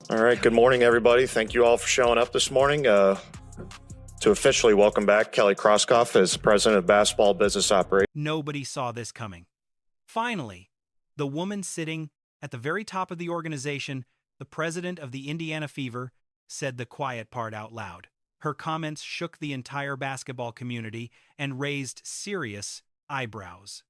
All right. Good morning, everybody. Thank you all for showing up this morning to officially welcome back Kelly Krauskopf as president of basketball business operations. Nobody saw this coming. Finally, the woman sitting at the very top of the organization, the president of the Indiana Fever, said the quiet part out loud. Her comments shook the entire basketball community and raised serious eyebrows.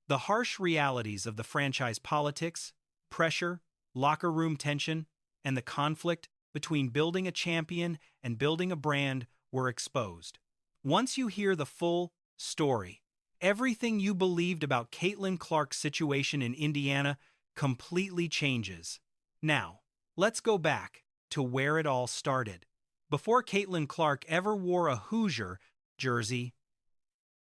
The harsh realities of the franchise politics, pressure, locker room tension, and the conflict between building a champion and building a brand were exposed. Once you hear the full story, everything you believed about Caitlin Clark's situation in Indiana completely changes. Now, let's go back to where it all started. Before Caitlin Clark ever wore a Hoosier jersey,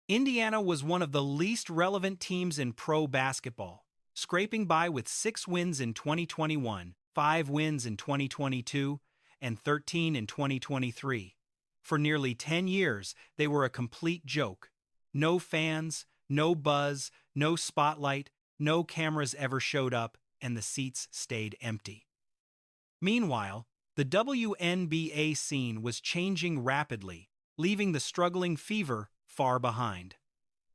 Indiana was one of the least relevant teams in pro basketball, scraping by with 6 wins in 2021, 5 wins in 2022, and 13 in 2023. For nearly 10 years, they were a complete joke. No fans, no buzz, no spotlight, no cameras ever showed up, and the seats stayed empty. Meanwhile, the WNBA scene was changing rapidly, leaving the struggling Fever far behind.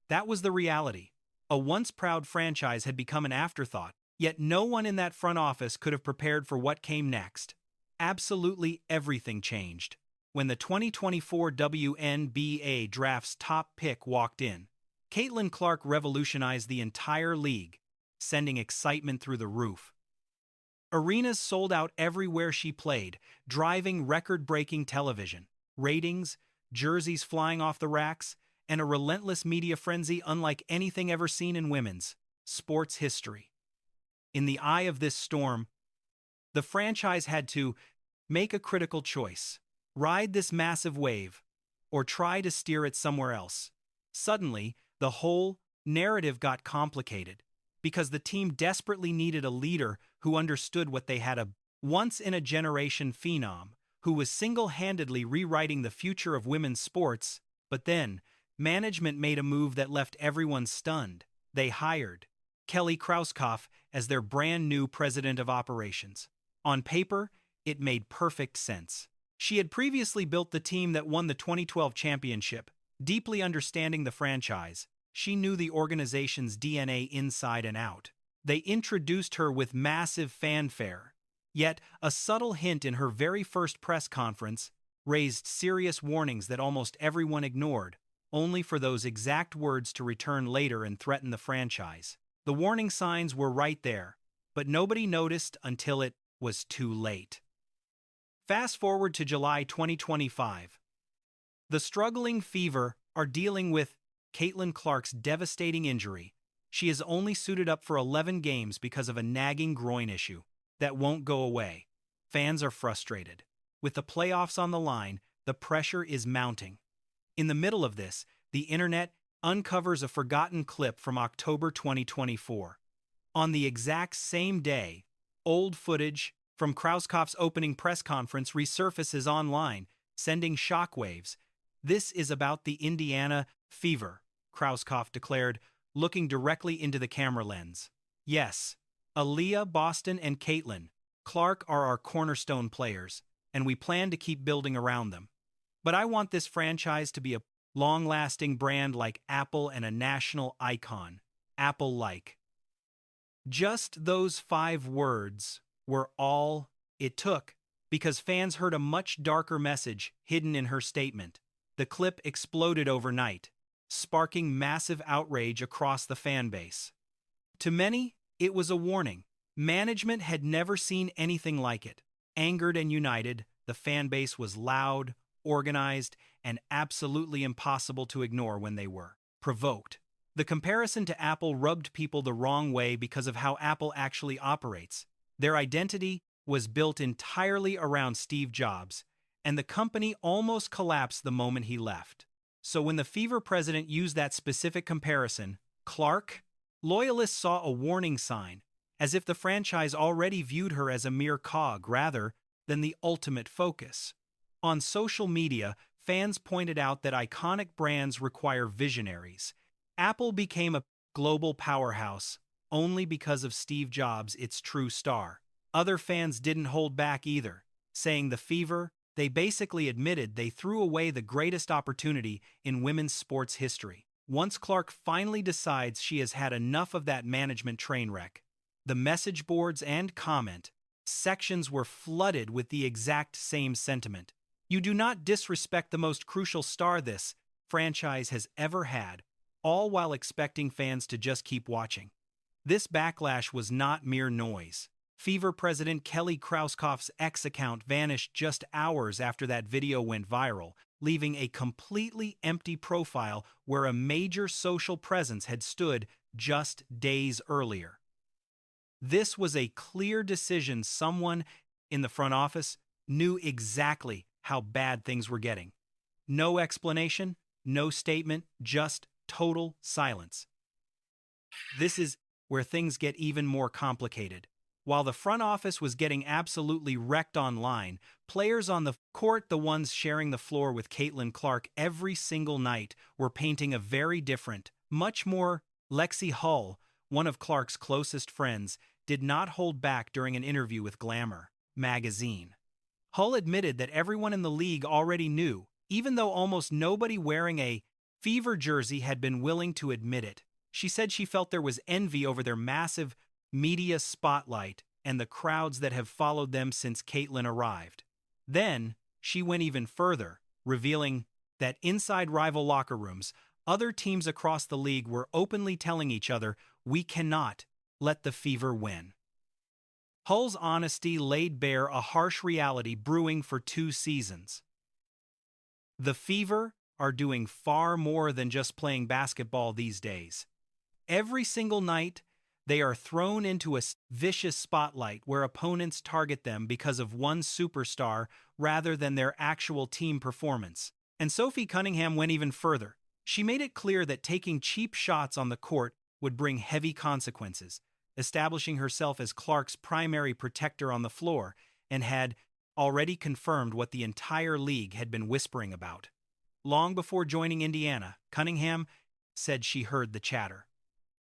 That was the reality. A once proud franchise had become an afterthought, yet no one in that front office could have prepared for what came next. Absolutely everything changed when the 2024 WNBA draft's top pick walked in. Caitlin Clark revolutionized the entire league, sending excitement through the roof. Arenas sold out everywhere she played, driving record-breaking television, ratings, jerseys flying off the racks, and a relentless media frenzy unlike anything ever seen in women's sports history. In the eye of this storm, the franchise had to make a critical choice: ride this massive wave, or try to steer it somewhere else. Suddenly, the whole narrative got complicated, because the team desperately needed a leader who understood what they had: a once-in-a-generation phenom who was single-handedly rewriting the future of women's sports. But then, management made a move that left everyone stunned. They hired Kelly Krauskopf as their brand new president of operations. On paper, it made perfect sense. She had previously built the team that won the 2012 championship. Deeply understanding the franchise, she knew the organization's DNA inside and out. They introduced her with massive fanfare. Yet, a subtle hint in her very first press conference raised serious warnings that almost everyone ignored, only for those exact words to return later and threaten the franchise. The warning signs were right there, but nobody noticed until it was too late. Fast forward to July 2025. The struggling Fever are dealing with Caitlin Clark's devastating injury. She is only suited up for 11 games because of a nagging groin issue that won't go away. Fans are frustrated. With the playoffs on the line, the pressure is mounting. In the middle of this, the internet uncovers a forgotten clip from October 2024. On the exact same day, old footage from Krauskopf's opening press conference resurfaces online, sending shockwaves. "This is about the Indiana Fever," Krauskopf declared, looking directly into the camera lens. "Yes, Aliyah Boston and Caitlin Clark are our cornerstone players, and we plan to keep building around them. But I want this franchise to be a long-lasting brand like Apple and a national icon, Apple-like." Just those 5 words were all it took, because fans heard a much darker message hidden in her statement. The clip exploded overnight, sparking massive outrage across the fan base. To many, it was a warning. Management had never seen anything like it. Angered and united, the fan base was loud, organized, and absolutely impossible to ignore when they were provoked. The comparison to Apple rubbed people the wrong way because of how Apple actually operates. Their identity was built entirely around Steve Jobs, and the company almost collapsed the moment he left. So when the Fever president used that specific comparison, Clark, loyalists saw a warning sign, as if the franchise already viewed her as a mere cog rather than the ultimate focus. On social media, fans pointed out that iconic brands require visionaries. Apple became a global powerhouse only because of Steve Jobs, its true star. Other fans didn't hold back either, saying the Fever, they basically admitted they threw away the greatest opportunity in women's sports history. Once Clark finally decides she has had enough of that management train wreck, the message boards and comment sections were flooded with the exact same sentiment. You do not disrespect the most crucial star this franchise has ever had, all while expecting fans to just keep watching. This backlash was not mere noise. Fever president Kelly Krauskopf's X account vanished just hours after that video went viral, leaving a completely empty profile where a major social presence had stood just days earlier. This was a clear decision. Someone in the front office knew exactly how bad things were getting. No explanation, no statement, just total silence. This is where things get even more complicated. While the front office was getting absolutely wrecked online, players on the court, the ones sharing the floor with Caitlin Clark every single night, were painting a very different, much more. Lexi Hull, one of Clark's closest friends, did not hold back during an interview with Glamour magazine. Hull admitted that everyone in the league already knew, even though almost nobody wearing a Fever jersey had been willing to admit it. She said she felt there was envy over their massive media spotlight and the crowds that have followed them since Caitlin arrived. Then, she went even further, revealing that inside rival locker rooms, other teams across the league were openly telling each other, "We cannot let the Fever win." Hull's honesty laid bare a harsh reality brewing for 2 seasons. The Fever are doing far more than just playing basketball these days. Every single night, they are thrown into a vicious spotlight where opponents target them because of one superstar rather than their actual team performance. And Sophie Cunningham went even further. She made it clear that taking cheap shots on the court would bring heavy consequences, establishing herself as Clark's primary protector on the floor, and had already confirmed what the entire league had been whispering about. Long before joining Indiana, Cunningham said she heard the chatter.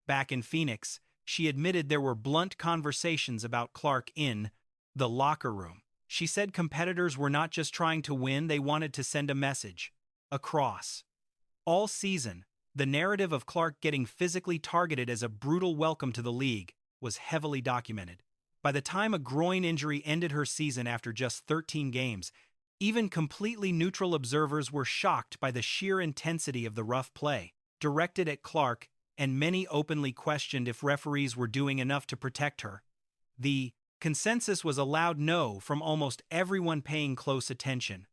Back in Phoenix, she admitted there were blunt conversations about Clark in the locker room. She said competitors were not just trying to win, they wanted to send a message across. All season, the narrative of Clark getting physically targeted as a brutal welcome to the league was heavily documented. By the time a groin injury ended her season after just 13 games, even completely neutral observers were shocked by the sheer intensity of the rough play directed at Clark, and many openly questioned if referees were doing enough to protect her. The consensus was a loud no from almost everyone paying close attention.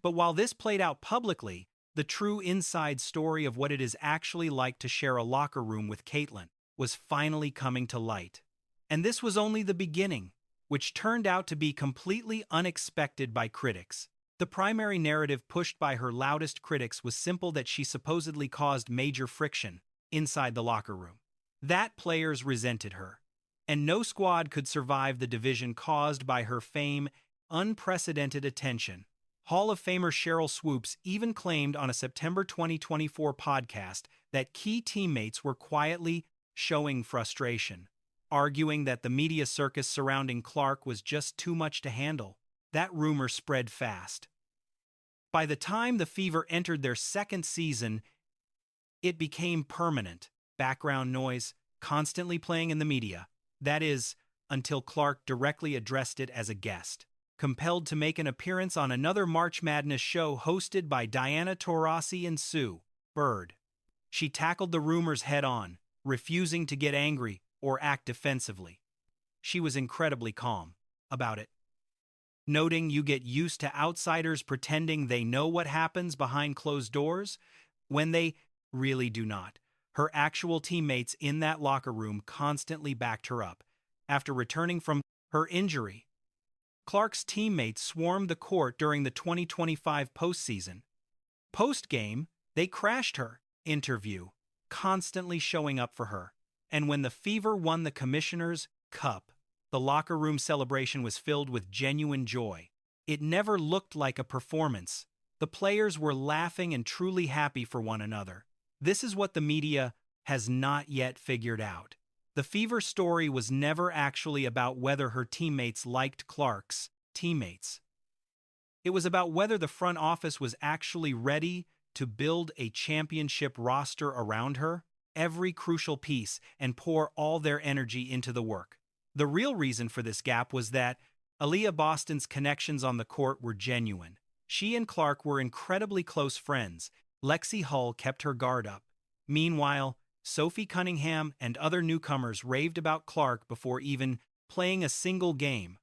But while this played out publicly, the true inside story of what it is actually like to share a locker room with Caitlin was finally coming to light. And this was only the beginning, which turned out to be completely unexpected by critics. The primary narrative pushed by her loudest critics was simple: that she supposedly caused major friction inside the locker room. That players resented her, and no squad could survive the division caused by her fame, unprecedented attention. Hall of Famer Cheryl Swoops even claimed on a September 2024 podcast that key teammates were quietly showing frustration, arguing that the media circus surrounding Clark was just too much to handle. That rumor spread fast. By the time the Fever entered their second season, it became permanent background noise, constantly playing in the media. That is, until Clark directly addressed it as a guest, compelled to make an appearance on another March Madness show hosted by Diana Taurasi and Sue Bird. She tackled the rumors head-on, refusing to get angry or act defensively. She was incredibly calm about it, noting, "You get used to outsiders pretending they know what happens behind closed doors when they really do not." Her actual teammates in that locker room constantly backed her up. After returning from her injury, Clark's teammates swarmed the court during the 2025 postseason. Post-game, they crashed her interview, constantly showing up for her. And when the Fever won the Commissioner's Cup, the locker room celebration was filled with genuine joy. It never looked like a performance. The players were laughing and truly happy for one another. This is what the media has not yet figured out. The Fever story was never actually about whether her teammates liked Clark's teammates. It was about whether the front office was actually ready to build a championship roster around her, every crucial piece, and pour all their energy into the work. The real reason for this gap was that Aliyah Boston's connections on the court were genuine. She and Clark were incredibly close friends. Lexi Hull kept her guard up. Meanwhile, Sophie Cunningham and other newcomers raved about Clark before even playing a single game.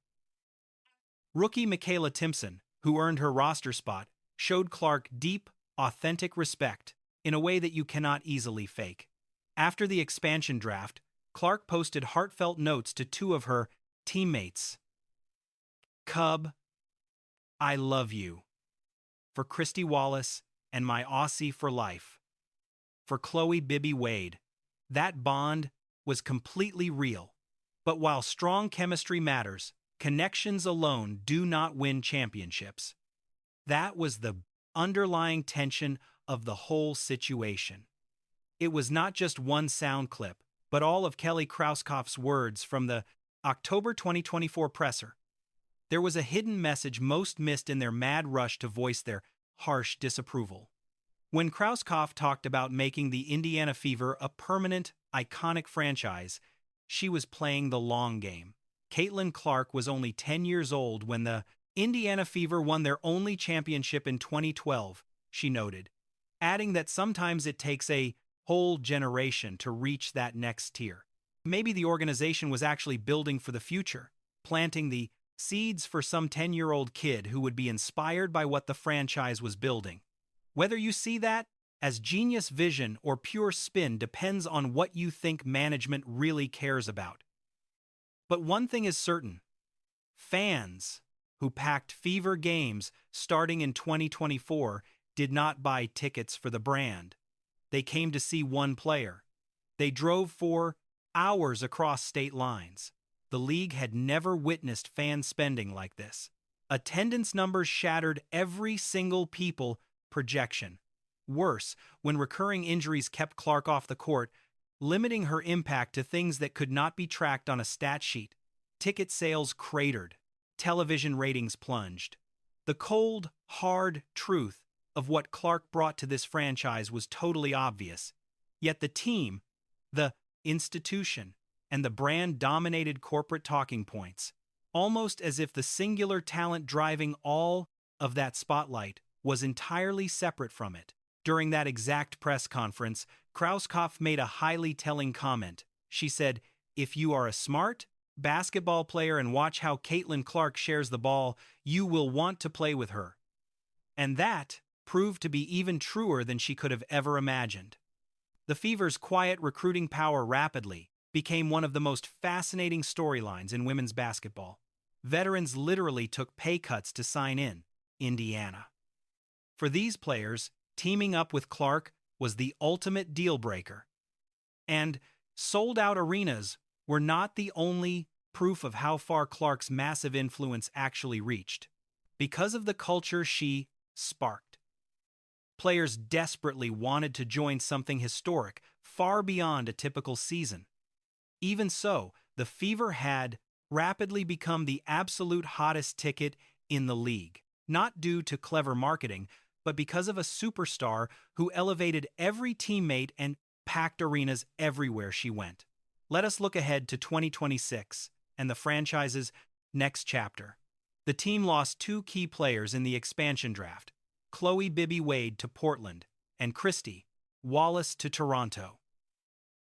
Rookie Michaela Timpson, who earned her roster spot, showed Clark deep, authentic respect in a way that you cannot easily fake. After the expansion draft, Clark posted heartfelt notes to two of her teammates. Cub, I love you. For Christy Wallace and my Aussie for life. For Chloe Bibby Wade, that bond was completely real. But while strong chemistry matters, connections alone do not win championships. That was the underlying tension of the whole situation. It was not just one sound clip, but all of Kelly Krauskopf's words from the October 2024 presser. There was a hidden message most missed in their mad rush to voice their harsh disapproval. When Krauskopf talked about making the Indiana Fever a permanent, iconic franchise, she was playing the long game. Caitlin Clark was only 10 years old when the Indiana Fever won their only championship in 2012, she noted, adding that sometimes it takes a whole generation to reach that next tier. Maybe the organization was actually building for the future, planting the seeds for some 10-year-old kid who would be inspired by what the franchise was building. Whether you see that as genius vision or pure spin depends on what you think management really cares about. But one thing is certain. Fans who packed Fever games starting in 2024 did not buy tickets for the brand. They came to see one player. They drove for hours across state lines. The league had never witnessed fan spending like this. Attendance numbers shattered every single projection. Worse, when recurring injuries kept Clark off the court, limiting her impact to things that could not be tracked on a stat sheet. Ticket sales cratered. Television ratings plunged. The cold, hard truth of what Clark brought to this franchise was totally obvious. Yet the team, the institution, and the brand dominated corporate talking points, almost as if the singular talent driving all of that spotlight was entirely separate from it. During that exact press conference, Krauskopf made a highly telling comment. She said, "If you are a smart basketball player and watch how Caitlin Clark shares the ball, you will want to play with her." And that proved to be even truer than she could have ever imagined. The Fever's quiet recruiting power rapidly became one of the most fascinating storylines in women's basketball. Veterans literally took pay cuts to sign in Indiana. For these players, teaming up with Clark was the ultimate deal breaker. And sold-out arenas were not the only proof of how far Clark's massive influence actually reached. Because of the culture she sparked, players desperately wanted to join something historic, far beyond a typical season. Even so, the Fever had rapidly become the absolute hottest ticket in the league, not due to clever marketing, but because of a superstar who elevated every teammate and packed arenas everywhere she went. Let us look ahead to 2026 and the franchise's next chapter. The team lost two key players in the expansion draft, Chloe Bibby Wade to Portland and Christy Wallace to Toronto.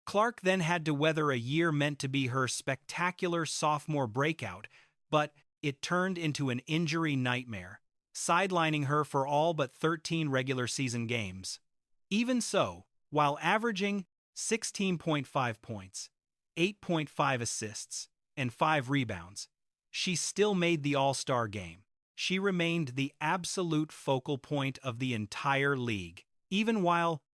Clark then had to weather a year meant to be her spectacular sophomore breakout, but it turned into an injury nightmare, sidelining her for all but 13 regular season games. Even so, while averaging 16.5 points, 8.5 assists, and 5 rebounds, she still made the All-Star game. She remained the absolute focal point of the entire league. Even while